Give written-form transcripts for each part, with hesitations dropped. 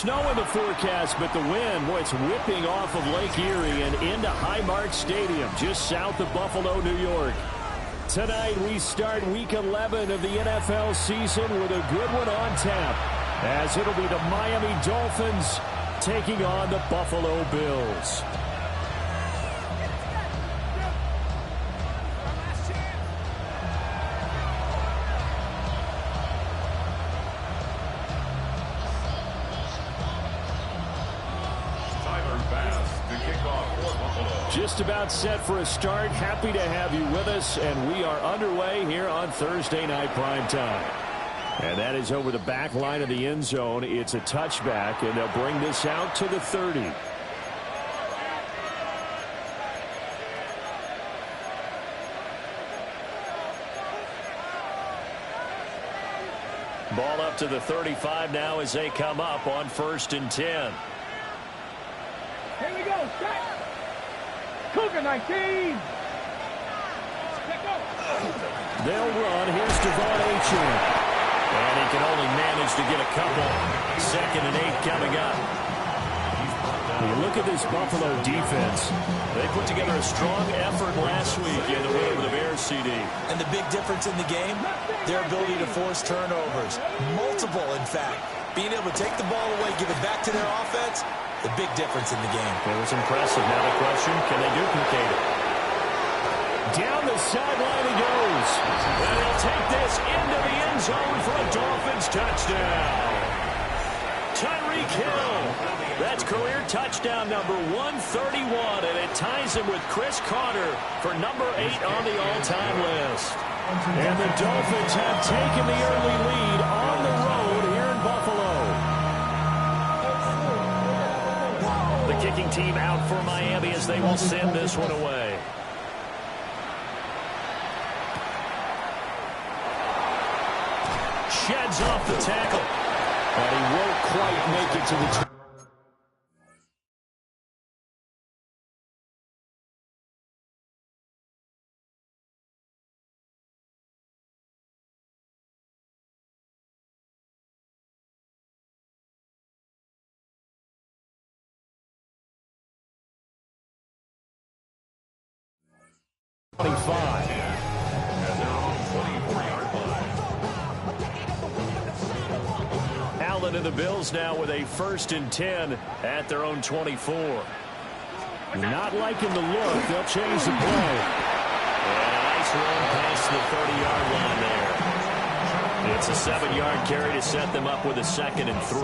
snow in the forecast, but the wind, boy, it's whipping off of Lake Erie and into Highmark Stadium, just south of Buffalo, New York. Tonight, we start Week 11 of the NFL season with a good one on tap, as it'll be the Miami Dolphins taking on the Buffalo Bills. Just about set for a start. Happy to have you with us, and we are underway here on Thursday Night Primetime. And that is over the back line of the end zone. It's a touchback, and they'll bring this out to the 30. Ball up to the 35 now as they come up on 1st and 10. Here we go. Set. Cougar 19. They'll run. Here's Devon Achane. And he can only manage to get a couple. 2nd and 8 coming up. You look at this Buffalo defense. They put together a strong effort last week in the win over the Bears, CD. And the big difference in the game, their ability to force turnovers. Multiple, in fact. Being able to take the ball away, give it back to their offense, the big difference in the game. It was impressive. Now the question, can they duplicate it? Down the sideline he goes. And he'll take this into the end zone for a Dolphins touchdown. Tyreek Hill. That's career touchdown number 131, and it ties him with Chris Carter for number 8 on the all-time list. And the Dolphins have taken the early lead on the road here in Buffalo. The kicking team out for Miami as they will send this one away. Sheds off the tackle. But he won't quite make it to the 25. Allen and the Bills now with a 1st and 10 at their own 24. Not liking the look. They'll change the play. And a nice run past the 30-yard line there. It's a 7-yard carry to set them up with a 2nd and 3.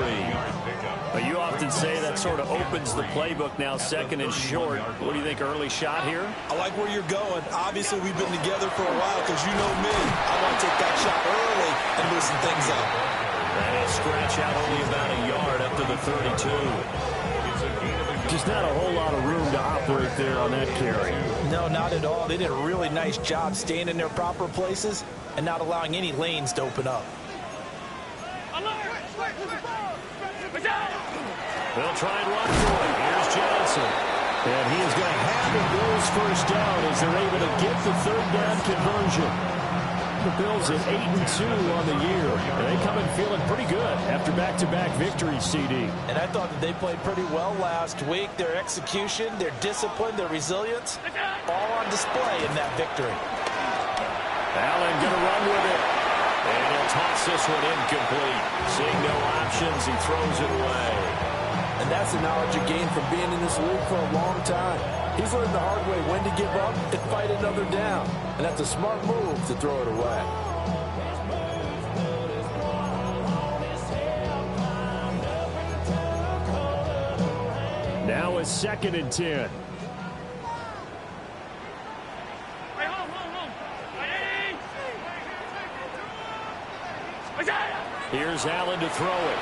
But you often say that sort of opens the playbook now, 2nd and short. What do you think, early shot here? I like where you're going. Obviously, we've been together for a while because you know me. I want to take that shot early and loosen things up. And he'll scratch out only about a yard up to the 32. Just not a whole lot of room to operate there on that carry. No, not at all. They did a really nice job staying in their proper places and not allowing any lanes to open up. They'll try and run for it. Here's Johnson. And he is going to have the Bills first down as they're able to get the 3rd down conversion. The Bills at 8-2 on the year. And they come in feeling pretty good after back-to-back victories, CD. And I thought that they played pretty well last week. Their execution, their discipline, their resilience, all on display in that victory. Allen going to run with it. And he'll toss this one incomplete. Seeing no options, he throws it away. And that's the knowledge you gain from being in this league for a long time. He's learned the hard way when to give up and fight another down. And that's a smart move to throw it away. Now a 2nd and 10. Here's Allen to throw it.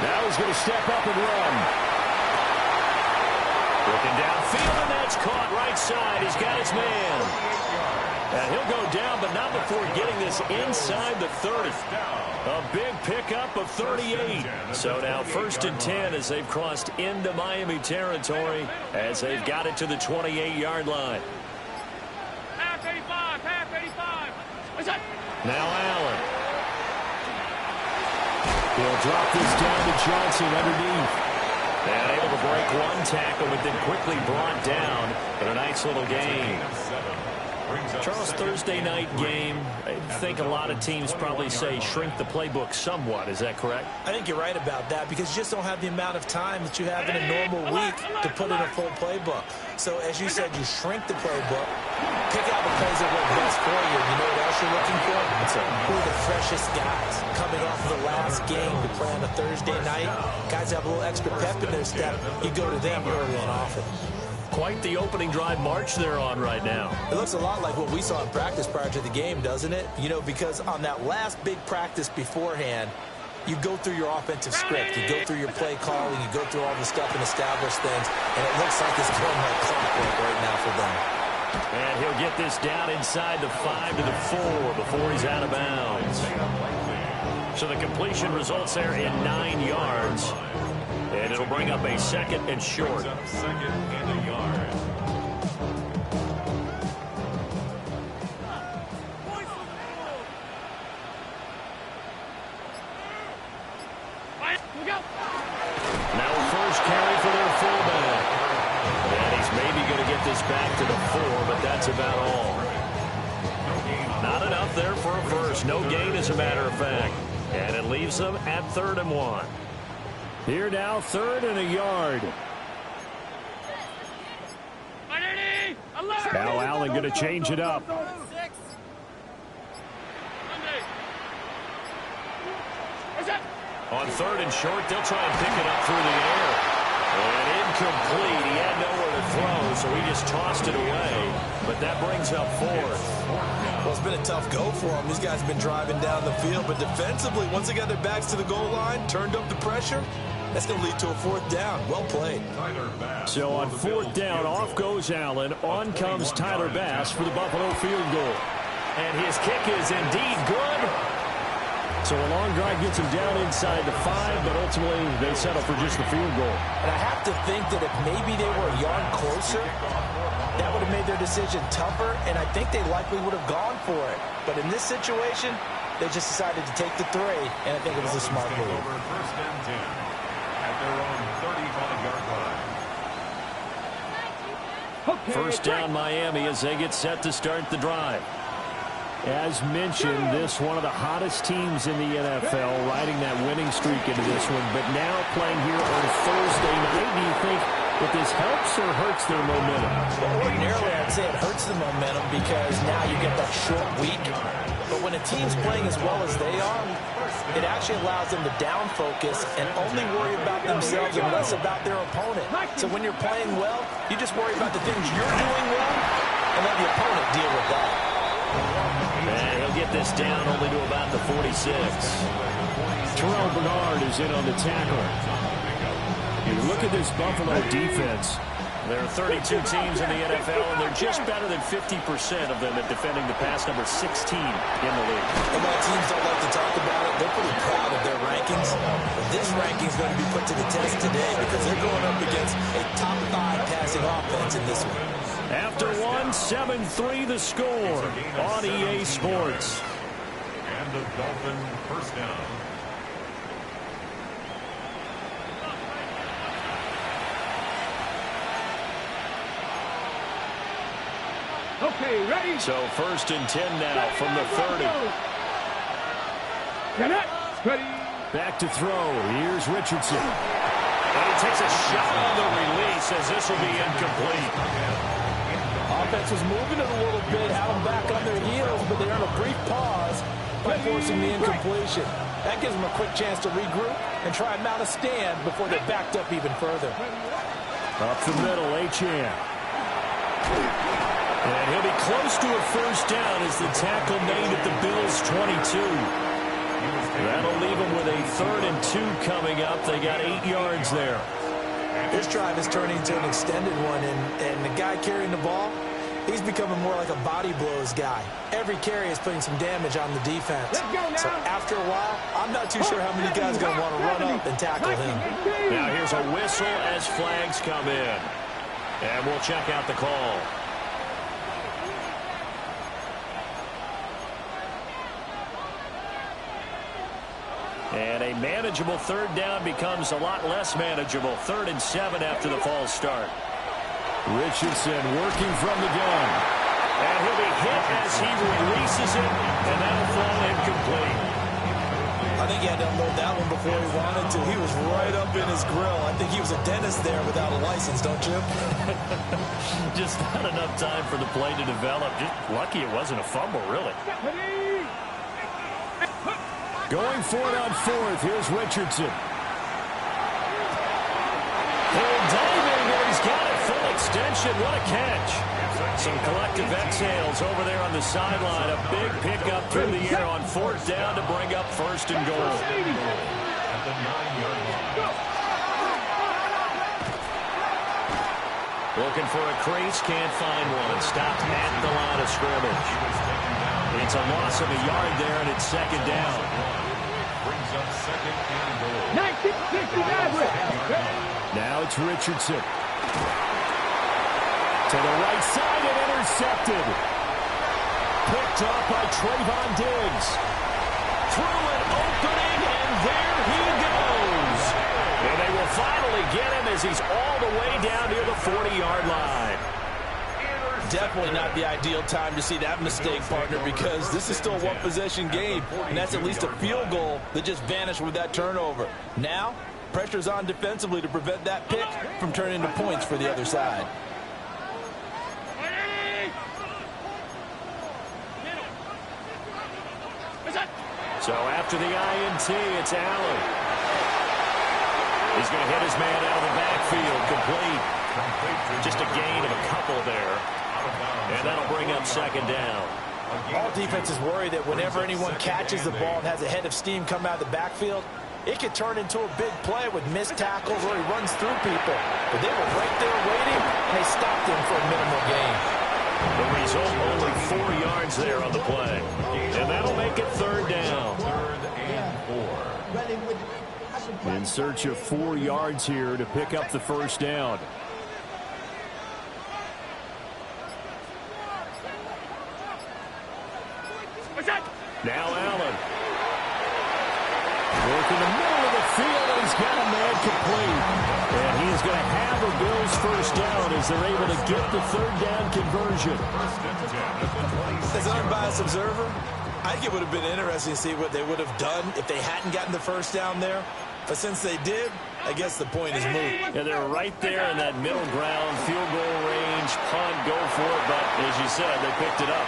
Now he's going to step up and run. Looking downfield, and that's caught right side. He's got his man. And he'll go down, but not before getting this inside the 30. A big pickup of 38. So now 1st and 10 as they've crossed into Miami territory as they've got it to the 28-yard line. Half 85, half 85. Now Allen. He'll drop this down to Johnson underneath. And able to break one tackle, but then quickly brought down in a nice little game. Charles, Thursday night game, I think a lot of teams probably say shrink the playbook somewhat. Is that correct? I think you're right about that because you just don't have the amount of time that you have in a normal week to put in a full playbook. So, as you said, you shrink the playbook, pick out the plays that work best for you. You know what else you're looking for? Who are the freshest guys coming off of the last game to play on a Thursday night? Guys have a little extra pep in their step. You go to them early and often. Quite the opening drive march they're on right now. It looks a lot like what we saw in practice prior to the game, doesn't it? You know, because on that last big practice beforehand, you go through your offensive script. You go through your play calling. You go through all the stuff and establish things. And it looks like it's going like clockwork right now for them. And he'll get this down inside the 5 to the 4 before he's out of bounds. So the completion results there in 9 yards. And it'll bring up a second and short. Second and a yard. Now a first carry for their fullback. And he's maybe going to get this back to the 4, but that's about all. Not enough there for a first. No gain, as a matter of fact. And it leaves them at 3rd and 1. Here now, 3rd and a yard. Now Allen going to change it up. On 3rd and short, they'll try and pick it up through the air. And incomplete. He had nowhere to throw, so he just tossed it away. But that brings up 4th. Well, it's been a tough go for them. These guys have been driving down the field. But defensively, once they got their backs to the goal line, turned up the pressure, that's going to lead to a 4th down. Well played. So on 4th down, off goes Allen. On comes Tyler Bass for the Buffalo field goal. And his kick is indeed good. So a long drive gets him down inside the 5, but ultimately they settle for just the field goal. And I have to think that if maybe they were a yard closer, that would have made their decision tougher, and I think they likely would have gone for it. But in this situation, they just decided to take the 3, and I think it was a smart move. First and 10 at their own 35-yard line. First down Miami as they get set to start the drive. As mentioned, this one of the hottest teams in the NFL, riding that winning streak into this one, but now playing here on Thursday night. Do you think that this helps or hurts their momentum? Well, ordinarily, I'd say it hurts the momentum because now you get that short week. But when a team's playing as well as they are, it actually allows them to down focus and only worry about themselves and less about their opponent. So when you're playing well, you just worry about the things you're doing well and let the opponent deal with that. And he'll get this down only to about the 46. Terrell Bernard is in on the tackle. You look at this Buffalo defense. There are 32 teams in the NFL, and they're just better than 50% of them at defending the pass, number 16 in the league. And while teams don't like to talk about it, they're pretty proud of their rankings. This ranking is going to be put to the test today because they're going up against a top 5 passing offense in this one. After 7-3 the score on EA Sports. And the Dolphin first down. Okay, ready? So 1st and 10 now from the 30. Ready? Back to throw. Here's Richardson. And he takes a shot on the release as this will be incomplete. Offense was moving it a little bit, had them back on their heels, but they're in a brief pause by forcing the incompletion. That gives them a quick chance to regroup and try and mount a stand before they're backed up even further. Up the middle, Achane. And he'll be close to a first down as the tackle made at the Bills' 22. That'll leave them with a 3rd and 2 coming up. They got 8 yards there. This drive is turning into an extended one, and the guy carrying the ball, he's becoming more like a body blows guy. Every carry is putting some damage on the defense. So after a while, I'm not too sure how many guys are going to want to run up and tackle him. Now here's a whistle as flags come in. And we'll check out the call. And a manageable third down becomes a lot less manageable. 3rd and 7 after the false start. Richardson working from the gun. And he'll be hit as he releases it, and that'll fall incomplete. I think he had to unload that one before he wanted to. He was right up in his grill. I think he was a dentist there without a license, don't you? Just not enough time for the play to develop. Just lucky it wasn't a fumble, really. Going for it on 4th. Here's Richardson. He'll diving, and he's got it full extension. What a catch. Some collective exhales over there on the sideline. A big pickup through the air on 4th down to bring up 1st and goal. At the 9-yard line. Looking for a crease, can't find one. Stopped at the line of scrimmage. It's a loss of a yard there, and it's 2nd down. Brings up 2nd and goal. 1969. Now it's Richardson. To the right side and intercepted. Picked up by Trayvon Diggs. Through an opening, and there he goes. And they will finally get him as he's all the way down near the 40-yard line. Definitely not the ideal time to see that mistake, partner, because this is still a one-possession game, and that's at least a field goal that just vanished with that turnover. Now, pressure's on defensively to prevent that pick from turning into points for the other side. So after the INT, it's Allen. He's going to hit his man out of the backfield, complete. Just a gain of a couple there. And that'll bring up 2nd down. All defenses worry that whenever anyone catches the ball and has a head of steam come out of the backfield, it could turn into a big play with missed tackles or he runs through people. But they were right there waiting, and they stopped him for a minimal gain. The result, only 4 yards there on the play. And that'll make it 3rd down. 3rd and 4. In search of 4 yards here to pick up the 1st down. Now Allen. Work in the middle of the field, and he's got a man complete. And he is going to have the Bills' 1st down as they're able to get the 3rd down conversion. As an unbiased observer, I think it would have been interesting to see what they would have done if they hadn't gotten the 1st down there. But since they did, I guess the point is moot. Yeah, they're right there in that middle ground, field goal range, punt, go for it. But as you said, they picked it up.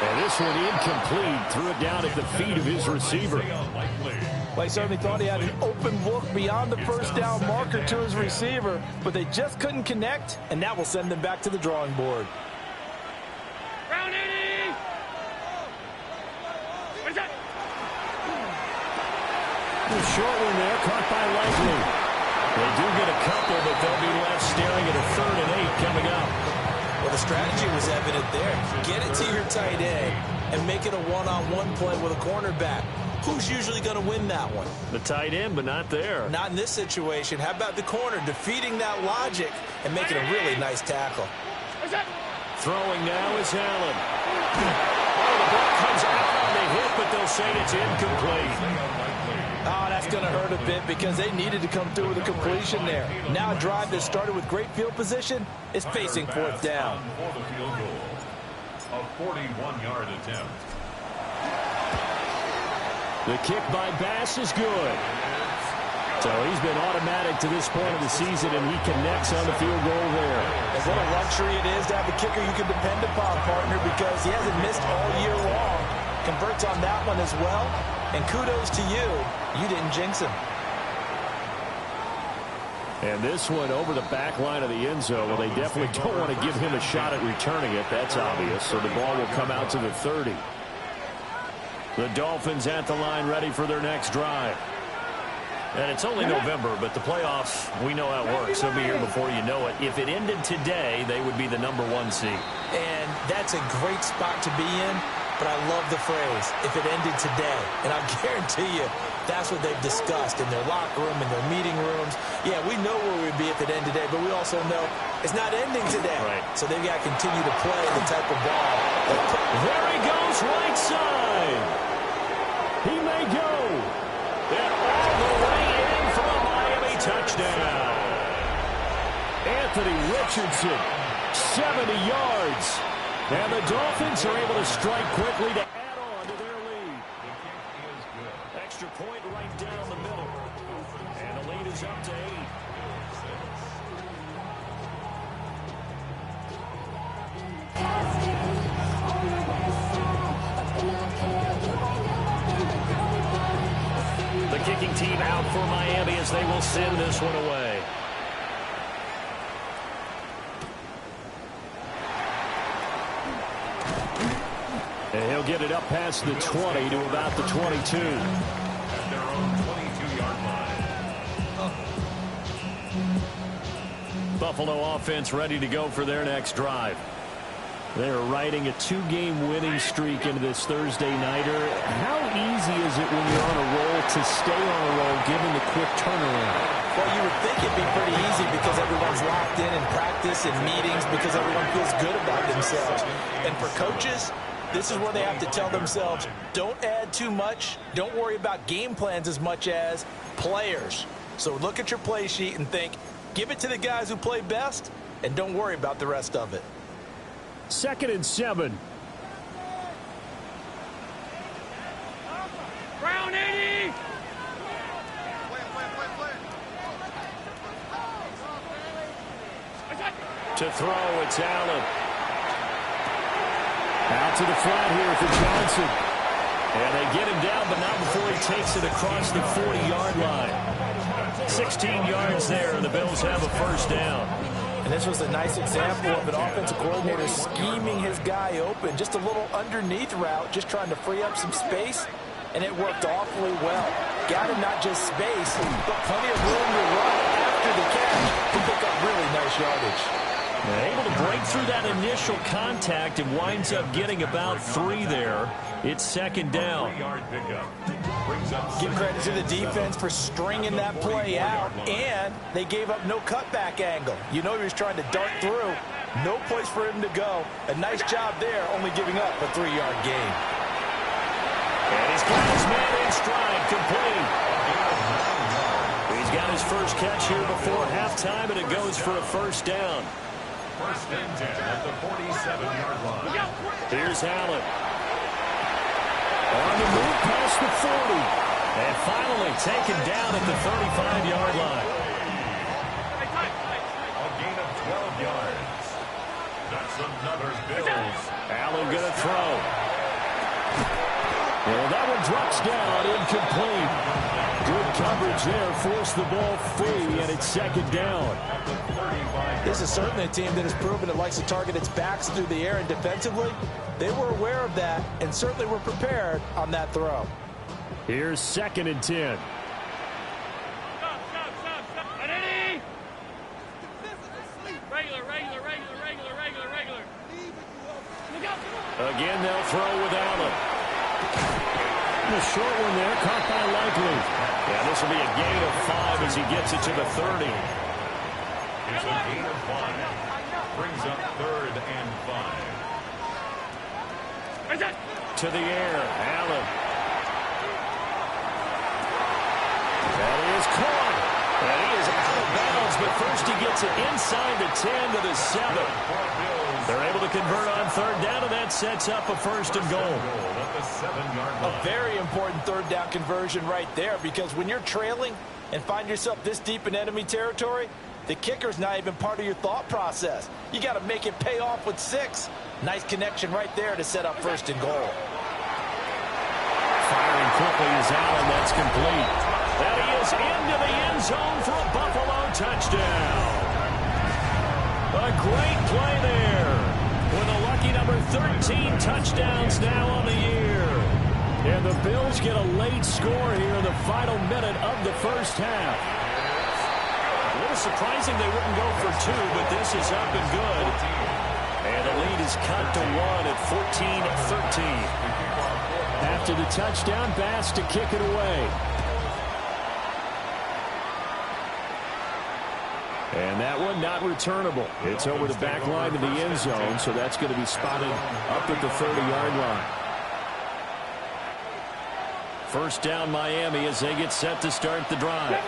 And this one incomplete. Threw it down at the feet of his receiver. Well, he certainly thought he had an open look beyond the 1st down marker to his receiver, but they just couldn't connect, and that will send them back to the drawing board. Short one there, caught by Likely. They do get a couple, but they'll be left staring at a 3rd and 8 coming up. Well, the strategy was evident there. Get it to your tight end and make it a one-on-one play with a cornerback. Who's usually going to win that one? The tight end, but not there. Not in this situation. How about the corner defeating that logic and making a really nice tackle? Throwing now is Allen. Oh, the ball comes out on the hit, but they'll say it's incomplete. Oh, that's going to hurt a bit because they needed to come through with a completion there. Now a drive that started with great field position is facing 4th down. For the field goal. A 41-yard attempt. The kick by Bass is good. So he's been automatic to this point of the season, and he connects on the field goal there. And what a luxury it is to have a kicker you can depend upon, partner, because he hasn't missed all year long. Converts on that one as well. And kudos to you. You didn't jinx him. And this one over the back line of the end zone. Well, they definitely don't want to give him a shot at returning it. That's obvious. So the ball will come out to the 30. The Dolphins at the line ready for their next drive. And it's only November, but the playoffs, we know how it works. They'll be here before you know it. If it ended today, they would be the #1 seed. And that's a great spot to be in. But I love the phrase, if it ended today. And I guarantee you, that's what they've discussed in their locker room, in their meeting rooms. Yeah, we know where we'd be if it ended today, but we also know it's not ending today. Right. So they've got to continue to play the type of ball. There he goes, right side. He may go. Yeah, touchdown. Anthony Richardson, 70 yards. And the Dolphins are able to strike quickly to add on to their lead. Extra point right down the middle. And the lead is up to 8. The kicking team out for Miami as they will send this one away. And he'll get it up past the 20 to about the 22. At their own 22-yard line. Buffalo offense ready to go for their next drive. They're riding a 2-game winning streak into this Thursday nighter. How easy is it when you're on a roll to stay on a roll given the quick turnaround? Well, you would think it'd be pretty easy because everyone's locked in practice and meetings because everyone feels good about themselves. And for coaches, this is where they have to tell themselves, don't add too much. Don't worry about game plans as much as players. So look at your play sheet and think, give it to the guys who play best, and don't worry about the rest of it. 2nd and 7. Brown 80. To throw, it's Allen. Out to the flat here for Johnson. And they get him down, but not before he takes it across the 40-yard line. 16 yards there, and the Bills have a first down. And this was a nice example of an offensive coordinator scheming his guy open. Just a little underneath route, just trying to free up some space, and it worked awfully well. Got him not just space, but plenty of room to run after the catch to pick up really nice yardage. Able to break through that initial contact and winds up getting about 3 there. It's 2nd down. 3-yard pickup. Brings up Give credit to the defense for stringing that play out, and they gave up no cutback angle. You know he was trying to dart through. No place for him to go. A nice job there, only giving up a 3-yard gain. And he's got his man in stride, complete. He's got his first catch here before halftime, and it goes for a first down. 1st and 10 at the 47-yard line. Here's Allen. On the move past the 40. And finally taken down at the 35-yard line. A gain of 12 yards. That's another Bills. Allen going to throw. Well, that one drops down, incomplete. Good coverage there, forced the ball free, and it's 2nd down. This is certainly a team that has proven it likes to target its backs through the air, and defensively, they were aware of that and certainly were prepared on that throw. Here's 2nd and 10. Again, they'll throw with Allen. The short one there, caught by Likely. Yeah, this will be a gain of 5 as he gets it to the 30. It's a gain of 5. Brings up 3rd and 5. To the air, Allen. That is caught. And he is out of bounds, but first he gets it inside the 10 to the 7. They're able to convert on 3rd down, and that sets up a 1st and goal. A very important 3rd down conversion right there, because when you're trailing and find yourself this deep in enemy territory, the kicker's not even part of your thought process. You got to make it pay off with 6. Nice connection right there to set up 1st and goal. Firing quickly is Allen. That's complete. That he is into the end zone for a Buffalo touchdown. A great play there with a lucky number 13 touchdowns now on the year. And the Bills get a late score here in the final minute of the first half. A little surprising they wouldn't go for 2, but this is up and good. And the lead is cut to 1 at 14-13. After the touchdown, Bass to kick it away. And that one not returnable. It's over the back line of the end zone, so that's going to be spotted up at the 30-yard line. First down Miami as they get set to start the drive.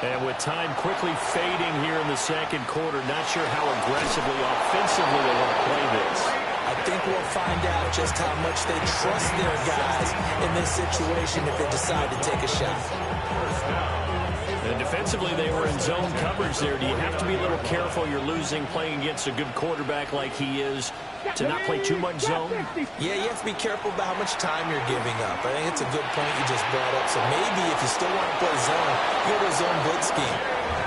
And with time quickly fading here in the second quarter, not sure how aggressively, offensively they want to play this. I think we'll find out just how much they trust their guys in this situation if they decide to take a shot. And defensively, they were in zone coverage there. Do you have to be a little careful? You're losing playing against a good quarterback like he is to not play too much zone? Yeah, you have to be careful about how much time you're giving up. I think it's a good point you just brought up. So maybe if you still want to play zone, go to a zone blitz scheme.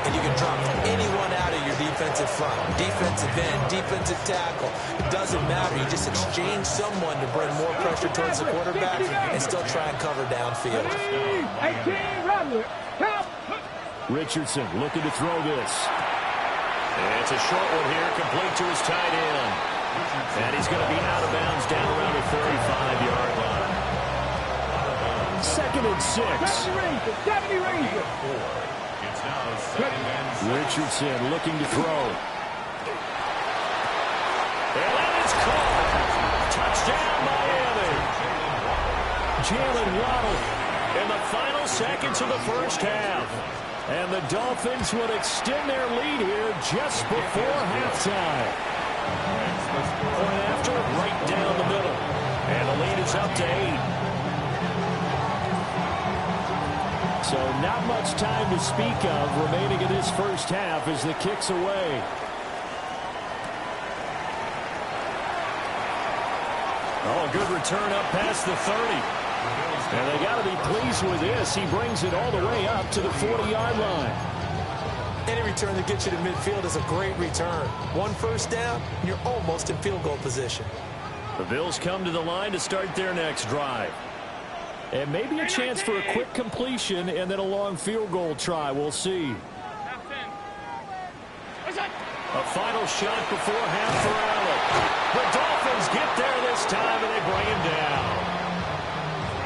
And you can drop anyone out of your defensive front. Defensive end, defensive tackle. It doesn't matter. You just exchange someone to bring more pressure towards the quarterback and still try and cover downfield. Richardson looking to throw this. And it's a short one here, complete to his tight end. And he's going to be out of bounds down around the 35-yard line. 2nd and 6. Richardson looking to throw. And that is caught. Touchdown, Miami. Jalen Waddle. In the final seconds of the first half. And the Dolphins would extend their lead here just before halftime. Point after, right down the middle. And the lead is up to 8. So not much time to speak of remaining in this first half as the kick's away. Oh, a good return up past the 30. And they got to be pleased with this. He brings it all the way up to the 40-yard line. Any return that gets you to midfield is a great return. One first down, and you're almost in field goal position. The Bills come to the line to start their next drive. And maybe a chance for a quick completion and then a long field goal try. We'll see. A final shot before half for Allen. The Dolphins get there this time, and they bring him down.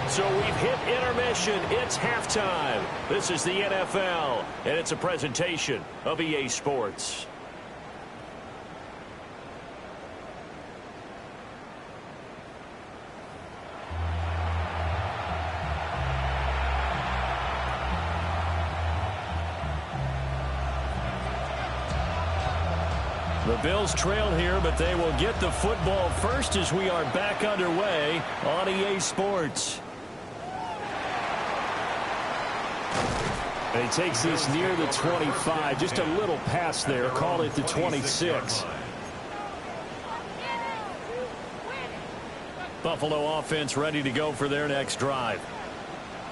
So we've hit intermission. It's halftime. This is the NFL, and it's a presentation of EA Sports. The Bills trail here, but they will get the football first as we are back underway on EA Sports. He takes this near the 25, just a little past there, call it the 26. Buffalo offense ready to go for their next drive.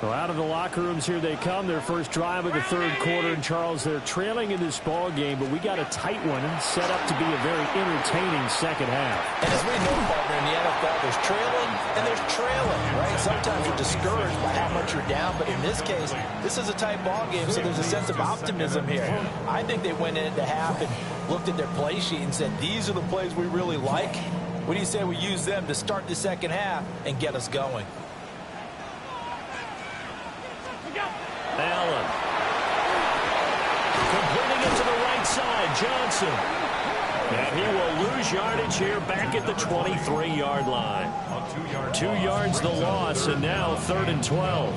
So out of the locker rooms here they come, their first drive of the third quarter. And Charles, they're trailing in this ball game, but we got a tight one set up to be a very entertaining second half. And as we know, partner, in the NFL, there's trailing and there's trailing, right? Sometimes you're discouraged by how much you're down, but in this case, this is a tight ball game, so there's a sense of optimism here. I think they went into half and looked at their play sheet and said, these are the plays we really like. What do you say we use them to start the second half and get us going? Allen. Completing it to the right side, Johnson. And he will lose yardage here back at the 23-yard line. 2 yards the loss, and now 3rd and 12.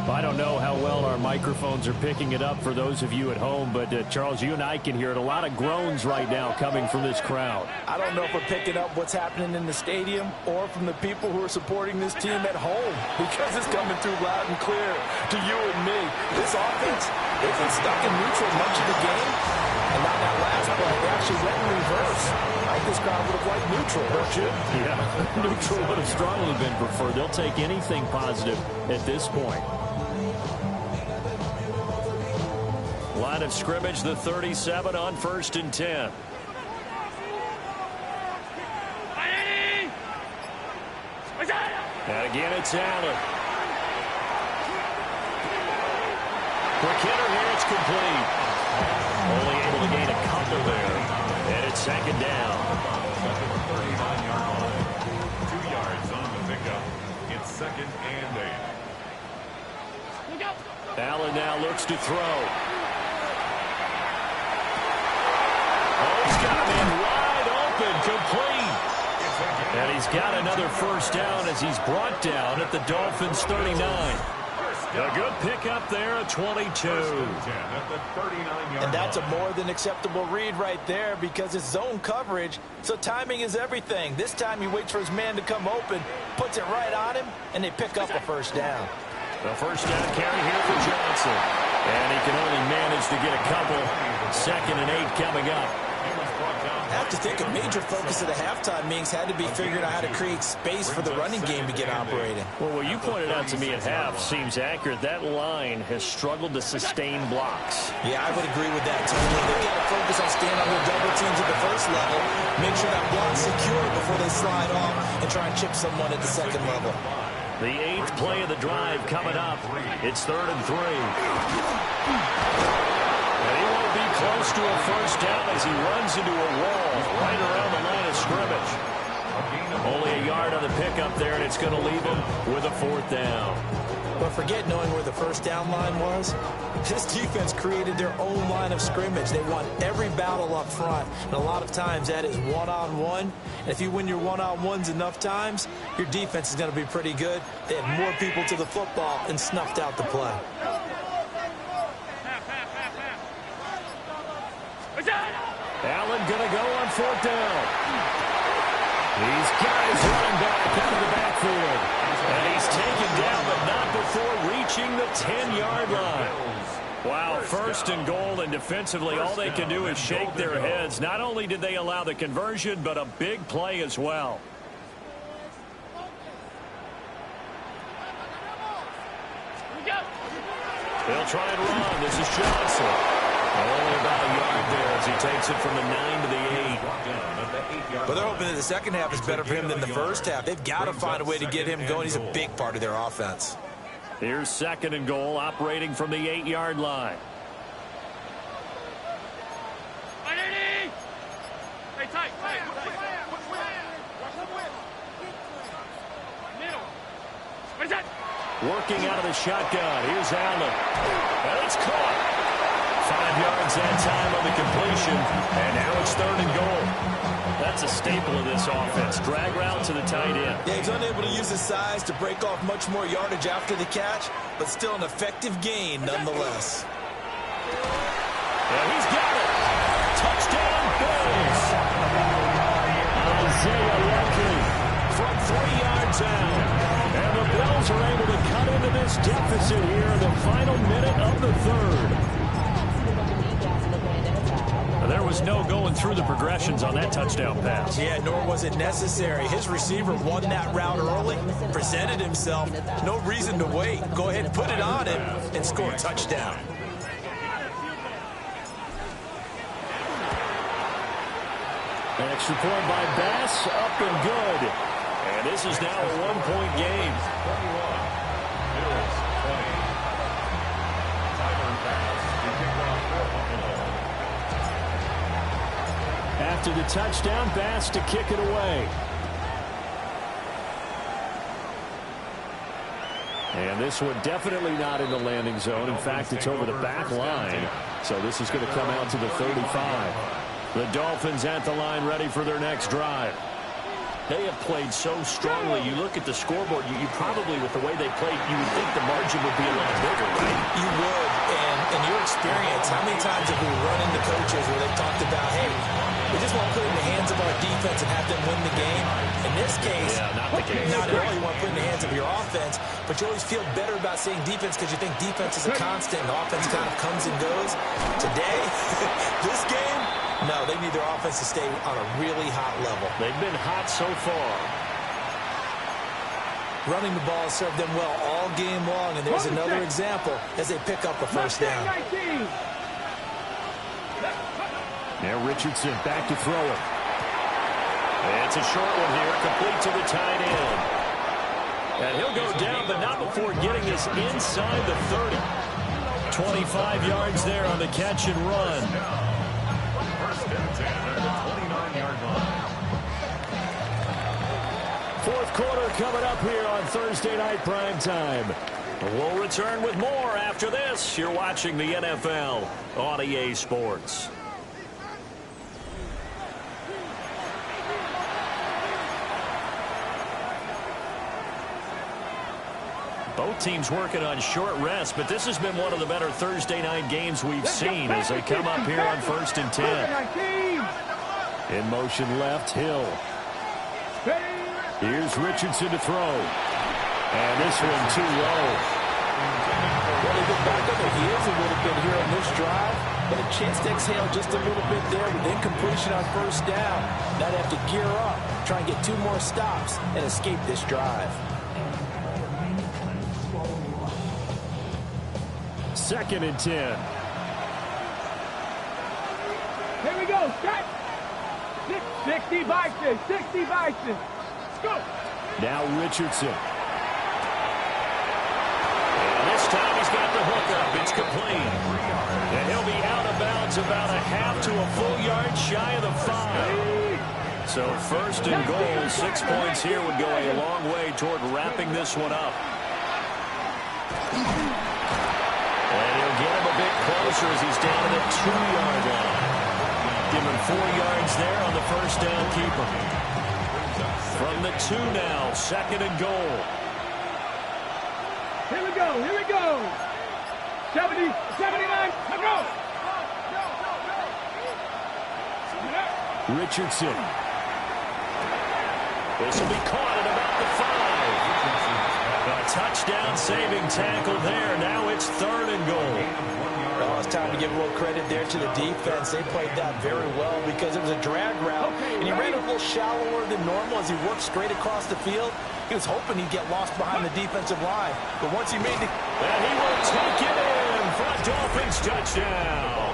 I don't know how well our microphones are picking it up for those of you at home, but Charles, you and I can hear it. A lot of groans right now coming from this crowd. I don't know if we're picking up what's happening in the stadium or from the people who are supporting this team at home, because it's coming through loud and clear to you and me. This offense, they've been stuck in neutral much of the game, and on that last play, they actually went in reverse. I think this crowd would have liked neutral, don't you? Yeah, neutral would have strongly been preferred. They'll take anything positive at this point. Line of scrimmage, the 37 on 1st and 10. And again, it's Allen. Quick hitter here, it's complete. Only able to gain a couple there. And it's 2nd down. 39-yard line. 2 yards on the pickup. It's 2nd and 8. Allen now looks to throw. He's got him in wide open, complete. And he's got another first down as he's brought down at the Dolphins' 39. A good pickup there at 22. And that's a more than acceptable read right there because it's zone coverage, so timing is everything. This time he waits for his man to come open, puts it right on him, and they pick up a first down. The first down carry here for Johnson. And he can only manage to get a couple. 2nd and 8 coming up. I have to think a major focus of the halftime meetings had to be figuring out how to create space for the running game to get operating. Well, what you pointed out to me at half seems accurate. That line has struggled to sustain blocks. Yeah, I would agree with that, Tony. They got to focus on staying on their double teams at the first level, make sure that block's secure before they slide off and try and chip someone at the second level. The 8th play of the drive coming up. It's 3rd and 3. And he won't be close to a first down as he runs into a wall right around the line of scrimmage. Only a yard on the pickup there, and it's going to leave him with a 4th down. But forget knowing where the first down line was. This defense created their own line of scrimmage. They won every battle up front, and a lot of times that is one-on-one. And if you win your one-on-ones enough times, your defense is going to be pretty good. They had more people to the football and snuffed out the play. Allen going to go on 4th down. He's got his running back out of the backfield. And he's taken down, but not before reaching the 10-yard line. Wow, 1st and goal, and defensively all they can do is shake their heads. Not only did they allow the conversion, but a big play as well. He'll try and run. This is Johnson. Only about a yard there as he takes it from the 9 to the 8. But they're hoping that the second half is better for him than the first half. They've got to find a way to get him going. He's a big part of their offense. Here's 2nd and goal, operating from the 8-yard line. Working out of the shotgun. Here's Allen. And it's caught. 5 yards that time on the completion. And now it's 3rd and goal. That's a staple of this offense. Drag route to the tight end. Yeah, he's unable to use his size to break off much more yardage after the catch, but still an effective gain nonetheless. And he's got it. Touchdown, Bills. Isaiah Lucky from 3 yards out. And the Bills are able to cut into this deficit here in the final minute of the 3rd. There was no going through the progressions on that touchdown pass. Yeah, nor was it necessary. His receiver won that route early, presented himself. No reason to wait. Go ahead and put it on him and score a touchdown. An extra point by Bass, up and good. And this is now a 1-point game. 21. Bills 20. Tyler Bass, the kickoff for Buffalo. After the touchdown, Bass to kick it away. And this one definitely not in the landing zone. In fact, it's over the back line. So this is going to come out to the 35. The Dolphins at the line ready for their next drive. They have played so strongly. You look at the scoreboard, you probably, with the way they played, you would think the margin would be a lot bigger, right? You would. And in your experience, how many times have we run into coaches where they've talked about, hey, we just want to put it in the hands of our defense and have them win the game? In this case, not the case. Not at all. You want to put it in the hands of your offense, but you always feel better about saying defense because you think defense is a constant and offense kind of comes and goes. Today, this game, no, they need their offense to stay on a really hot level. They've been hot so far. Running the ball served them well all game long, and there's another example as they pick up a first down. Now Richardson back to throw it. It's a short one here, complete to the tight end. And he'll go down, but not before getting this inside the 30. 25 yards there on the catch and run. First and 10 at the 29-yard line. Fourth quarter coming up here on Thursday Night Primetime. We'll return with more after this. You're watching the NFL on EA Sports. Both teams working on short rest, but this has been one of the better Thursday night games we've seen as they come up here on 1st and 10. In motion left, Hill. Here's Richardson to throw. And this one too low. Well, they get back on their heels a little bit here on this drive, but a chance to exhale just a little bit there with incompletion on 1st down. Now they have to gear up, try and get 2 more stops, and escape this drive. 2nd and 10. Here we go, set. 60 Vikings, 60 Vikings. Let's go. Now Richardson. And this time he's got the hookup. It's complete. And he'll be out of bounds about a half to a full yard shy of the 5. So 1st and goal, 6 points here would go a long way toward wrapping this one up. And he'll get him a bit closer as he's down to the 2-yard line. Give him 4 yards there on the 1st down keeper. From the 2 now, 2nd and goal. Here we go, here we go. 70, 79, let's go. Richardson. This will be caught at about the 5. A touchdown saving tackle there. Now it's 3rd and goal. Well, it's time to give a little credit there to the defense. They played that very well because it was a drag route, and he ran a little shallower than normal as he worked straight across the field. He was hoping he'd get lost behind the defensive line, but once he made the... And he will take it in for a Dolphins touchdown.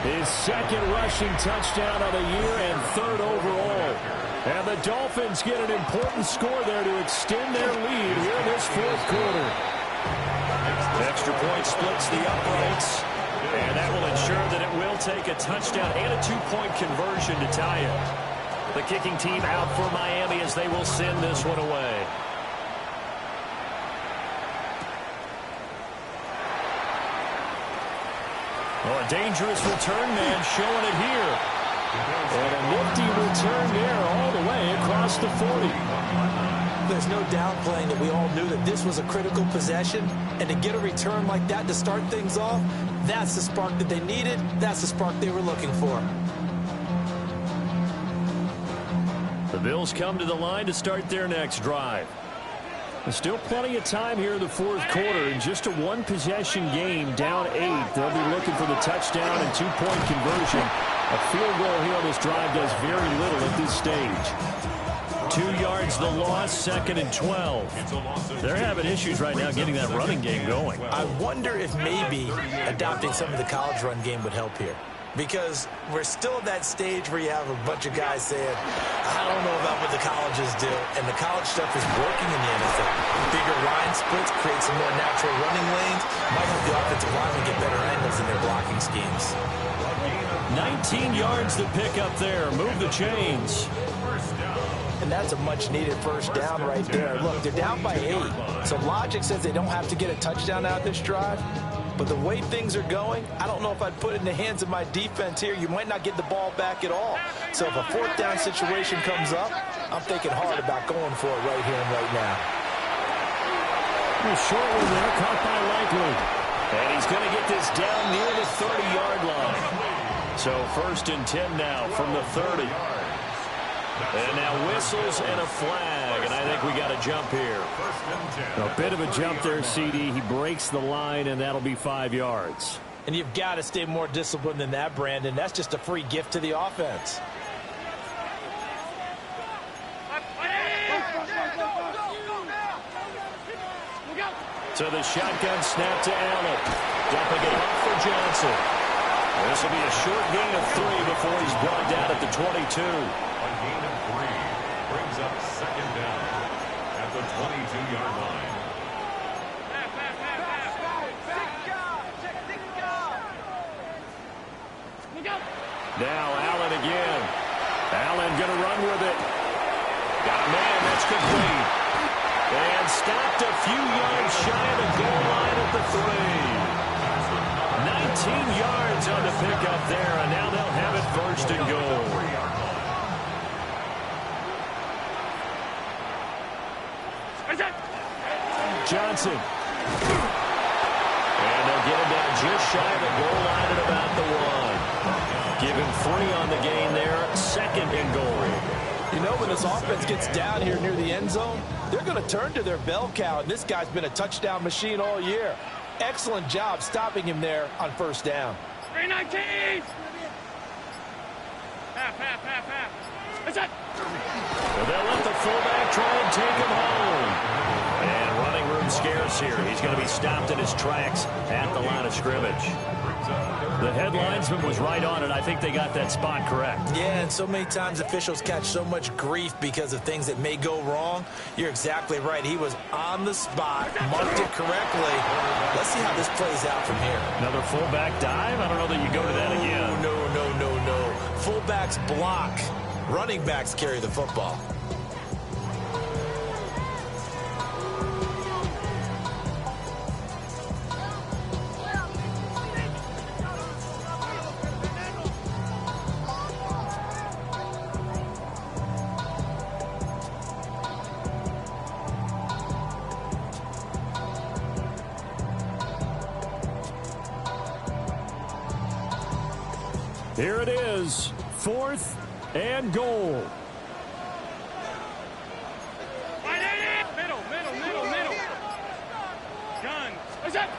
His 2nd rushing touchdown of the year and 3rd overall. And the Dolphins get an important score there to extend their lead here in this 4th quarter. Extra point splits the uprights, and that will ensure that it will take a touchdown and a 2-point conversion to tie it. The kicking team out for Miami as they will send this one away. Oh, a dangerous return man showing it here. And a nifty return there all the way across the 40. There's no downplaying that we all knew that this was a critical possession, and to get a return like that to start things off, that's the spark that they needed. That's the spark they were looking for. The Bills come to the line to start their next drive. There's still plenty of time here in the 4th quarter. In just a 1-possession game, down 8. They'll be looking for the touchdown and 2-point conversion. A field goal here on this drive does very little at this stage. 2 yards the loss, 2nd and 12. They're having issues right now getting that running game going. I wonder if maybe adopting some of the college run game would help here. Because we're still at that stage where you have a bunch of guys saying, I don't know about what the colleges do. And the college stuff is working in the NFL. Bigger line splits, create some more natural running lanes. Might help the offensive linemen get better angles in their blocking schemes. 19 yards to pick up there. Move the chains. And that's a much-needed 1st down right there. Look, they're down by 8. So logic says they don't have to get a touchdown out of this drive. But the way things are going, I don't know if I'd put it in the hands of my defense here. You might not get the ball back at all. So if a 4th down situation comes up, I'm thinking hard about going for it right here and right now. A short one there, caught by Likely. And he's going to get this down near the 30-yard line. So 1st and 10 now from the 30. And now whistles and a flag, and I think we got a jump here. A bit of a jump there, CD. He breaks the line, and that'll be 5 yards. And you've got to stay more disciplined than that, Brandon. That's just a free gift to the offense. So the shotgun snap to Allen. Dumping it off for Johnson. This will be a short gain of 3 before he's brought down at the 22. Gain of 3 brings up 2nd down at the 22-yard line. Now Allen again. Allen going to run with it. Got a man, that's complete. And stopped a few yards shy of the goal line at the 3. 19 yards on the pickup there, and now they'll have it 1st and goal. Johnson. And they'll get him down just shy of the goal line at about the 1. Give him 3 on the gain there. 2nd and goal. You know, when this offense gets down here near the end zone, they're going to turn to their bell cow, and this guy's been a touchdown machine all year. Excellent job stopping him there on 1st down. 319! Half. That's it! Well, they'll let the fullback try and take him home. And running room scarce here. He's going to be stopped in his tracks at the line of scrimmage. The head linesman was right on it. I think they got that spot correct. Yeah, and so many times officials catch so much grief because of things that may go wrong. You're exactly right. He was on the spot, marked it correctly. Let's see how this plays out from here. Another fullback dive? I don't know that you go to that again. No. Fullbacks block. Running backs carry the football. Here it is, 4th and goal. Middle. Gun. What's up?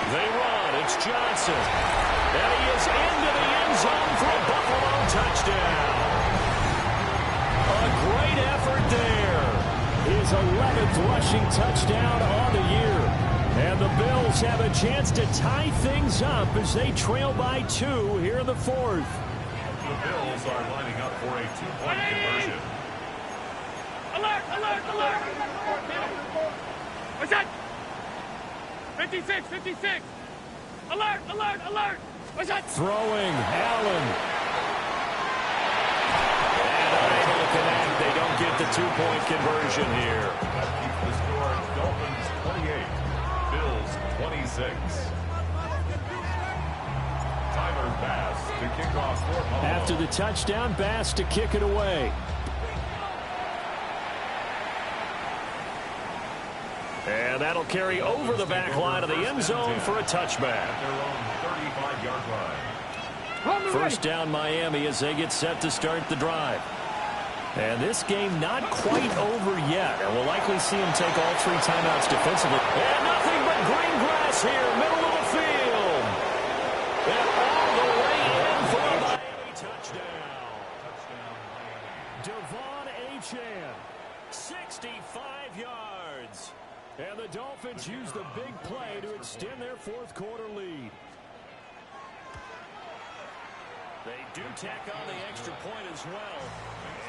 They run. It's Johnson. And he is into the end zone for a Buffalo touchdown. A great effort there. His 11th rushing touchdown on the year. And the Bills have a chance to tie things up as they trail by 2 here in the 4th. The Bills are lining up for a 2-point conversion. Alert! What's that? 56! Alert! What's that? Throwing, Allen. And unable to connect. They don't get the 2-point conversion here. That keeps the score. Dolphins 28, Bills 26. Tyler Bass to kick off for Buffalo. After the touchdown, Bass to kick it away. And that'll carry over the back line of the end zone for a touchback. At their own 35-yard line. First down Miami as they get set to start the drive. And this game not quite over yet. And we'll likely see him take all 3 timeouts defensively. And nothing but green grass here, middle of the field. And all the way in for a Miami touchdown. Devon Achane, 65 yards. And the Dolphins use the big play to extend their 4th quarter lead. They do tack on the extra point as well.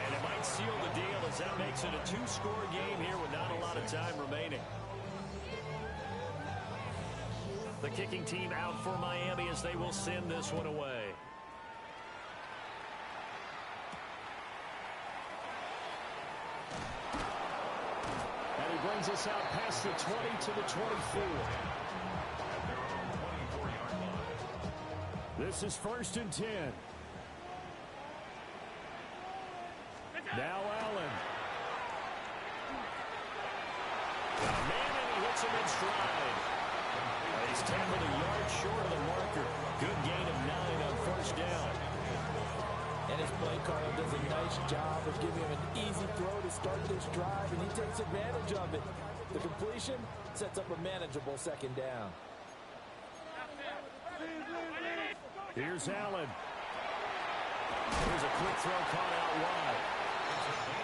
And it might seal the deal as that makes it a 2-score game here with not a lot of time remaining. The kicking team out for Miami as they will send this one away. And he brings us out past the 20 to the 24. This is 1st and 10. Now Allen. Got a man and he hits him in stride. He's tackled a yard short of the marker. Good gain of 9 on 1st down. And his play caller does a nice job of giving him an easy throw to start this drive, and he takes advantage of it. The completion sets up a manageable 2nd down. Here's Allen. Here's a quick throw caught out wide.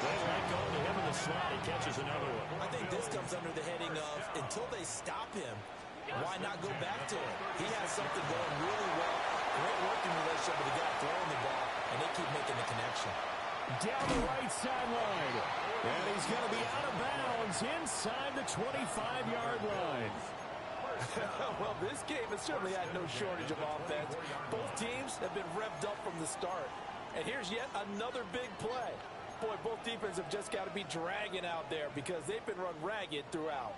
They let go to him in the slot. He catches another one. I think this comes under the heading of until they stop him, why not go back to him? He has something going really well. Great working relationship with the guy throwing the ball, and they keep making the connection. Down the right sideline. And he's going to be out of bounds inside the 25-yard line. Well, this game has certainly had no shortage of offense. Both teams have been revved up from the start. And here's yet another big play. Boy, both defenses have just got to be dragging out there because they've been run ragged throughout.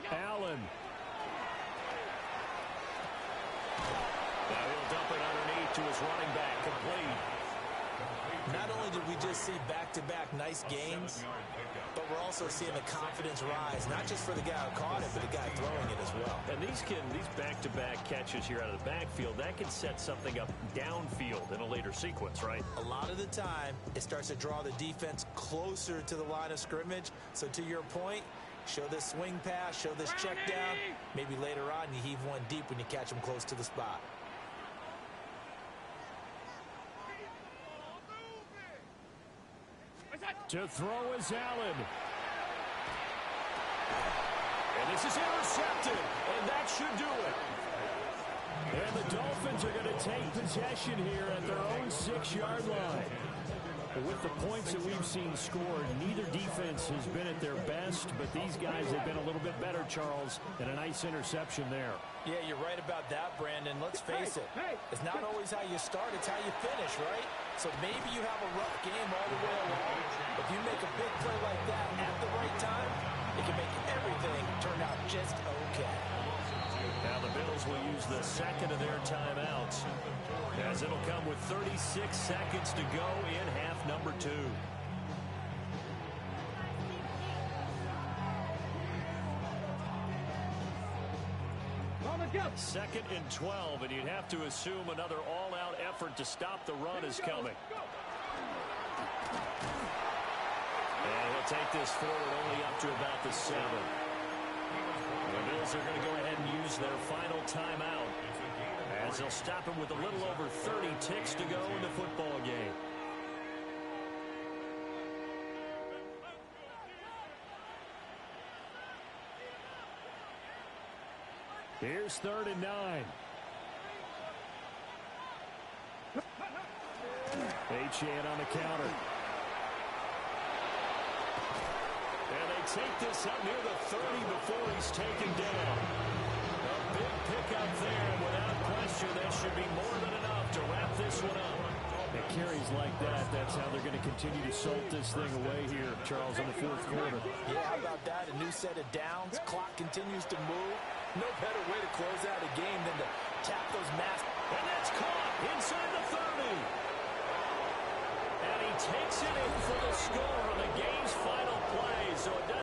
Allen. Now he'll dump it underneath to his running back, complete. Not only did we just see back-to-back nice games, but we're also seeing the confidence rise, not just for the guy who caught it, but the guy throwing it as well. And these back-to-back catches here out of the backfield, that can set something up downfield in a later sequence, right? A lot of the time, it starts to draw the defense closer to the line of scrimmage. So to your point, show this swing pass, show this check down. Maybe later on you heave one deep when you catch them close to the spot. To throw is Allen. And this is intercepted, and that should do it. And the Dolphins are going to take possession here at their own 6-yard line. With the points that we've seen scored, neither defense has been at their best, but these guys have been a little bit better, Charles, and a nice interception there. Yeah, you're right about that, Brandon. Let's face it. It's not always how you start, it's how you finish, right? So maybe you have a rough game all the way along. If you make a big play like that at the right time, it can make everything turn out just okay. Now the Bills will use the second of their timeouts, as it'll come with 36 seconds to go in half number 2. Second and 12, and you'd have to assume another all-out effort to stop the run is coming. And he'll take this forward only up to about the 7. The Bills are going to go ahead and use their final timeout, as they'll stop him with a little over 30 ticks to go in the football game. Here's 3rd and 9. Achane on the counter. And they take this up near the 30 before he's taken down. A big pickup there, and without question, that should be more than enough to wrap this one up. At carries like that, that's how they're going to continue to salt this thing away here, Charles, in the 4th quarter. Yeah, how about that? A new set of downs. Clock continues to move. No better way to close out a game than to tap those masks. And that's caught inside the 30. And he takes it in for the score on the game's final play. So it does